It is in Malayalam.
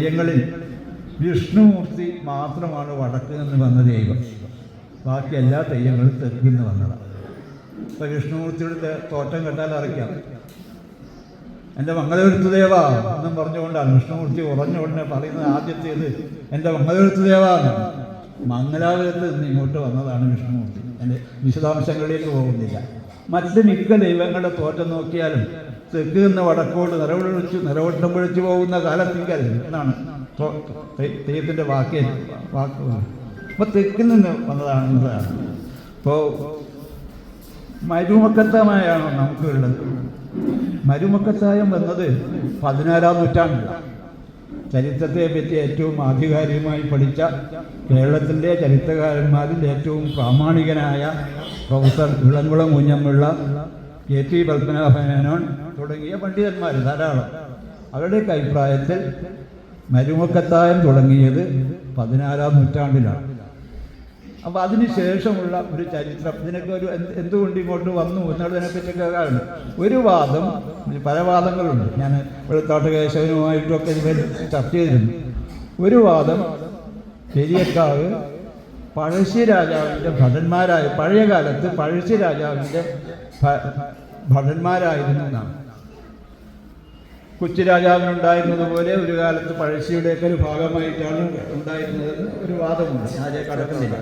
തെയ്യങ്ങളിൽ വിഷ്ണുമൂർത്തി മാത്രമാണ് വടക്ക് നിന്ന് വന്ന ദൈവം. ബാക്കി എല്ലാ തെയ്യങ്ങളും തെക്ക് നിന്ന് വന്നതാണ്. ഇപ്പം വിഷ്ണുമൂർത്തിയുടെ തോറ്റം കേട്ടാൽ അറിയിക്കാം, എൻ്റെ മംഗലപുരത്ത് ദേവ എന്നും പറഞ്ഞുകൊണ്ടാണ് വിഷ്ണുമൂർത്തി ഉറഞ്ഞ ഉടനെ പറയുന്നത്. ആദ്യത്തേത് എൻ്റെ മംഗലപുരത്ത് ദേവ എന്നാണ്. മംഗലാപുരത്ത് നിന്ന് ഇങ്ങോട്ട് വന്നതാണ് വിഷ്ണുമൂർത്തി. എൻ്റെ വിശദാംശങ്ങളിലേക്ക് പോകുന്നില്ല. മറ്റ് മിക്ക ദൈവങ്ങളുടെ തോറ്റം നോക്കിയാലും തെക്ക് നിന്ന് വടക്കോട്ട് നിറവട്ടം പൊഴിച്ചു പോകുന്ന കാലത്തിങ്കൽ എന്നാണ് തെയ്യത്തിൻ്റെ വാക്ക്. അപ്പോൾ തെക്കിൽ നിന്ന് വന്നതാണ് എന്നതാണ്. ഇപ്പോൾ മരുമക്കത്തമായാണ് നമുക്കുള്ളത്. മരുമക്കത്തായം വന്നത് 16-ാം നൂറ്റാണ്ടിലാണ്. ചരിത്രത്തെ പറ്റി ഏറ്റവും ആധികാരികമായി പഠിച്ച കേരളത്തിൻ്റെ ചരിത്രകാരന്മാരിൽ ഏറ്റവും പ്രാമാണികനായ പ്രൊഫസർ ഇളംകുളം കുഞ്ഞമ്പിള്ള, KT പത്മനാഭമേനോൻ തുടങ്ങിയ പണ്ഡിതന്മാർ ധാരാളം. അവരുടെയൊക്കെ അഭിപ്രായത്തിൽ മരുമക്കത്തായം തുടങ്ങിയത് 16-ാം നൂറ്റാണ്ടിലാണ്. അപ്പോൾ അതിന് ശേഷമുള്ള ഒരു ചരിത്രം, ഇതിനൊക്കെ ഒരു എന്തുകൊണ്ട് ഇങ്ങോട്ട് വന്നു എന്നുള്ളതിനെപ്പറ്റിയൊക്കെ കാണും. ഒരു വാദം, പല വാദങ്ങളുണ്ട്, ഞാൻ വെളുത്തോട്ട് കേശവനുമായിട്ടൊക്കെ ഇത് ചർച്ച ചെയ്തിരുന്നു. ഒരു വാദം പെരിയക്കാവ് പഴശ്ശി രാജാവിൻ്റെ ഭടന്മാരായ, പഴയ കാലത്ത് പഴശ്ശി രാജാവിൻ്റെ ഭടന്മാരായിരുന്നു എന്നാണ്. കൊച്ചി രാജാവിനുണ്ടായിരുന്നതുപോലെ ഒരു കാലത്ത് പഴശ്ശിയുടെയൊക്കെ ഒരു ഭാഗമായിട്ടാണ് ഉണ്ടായിരുന്നതെന്ന് ഒരു വാദമുണ്ട്. ഞാൻ കടക്കുന്നില്ല.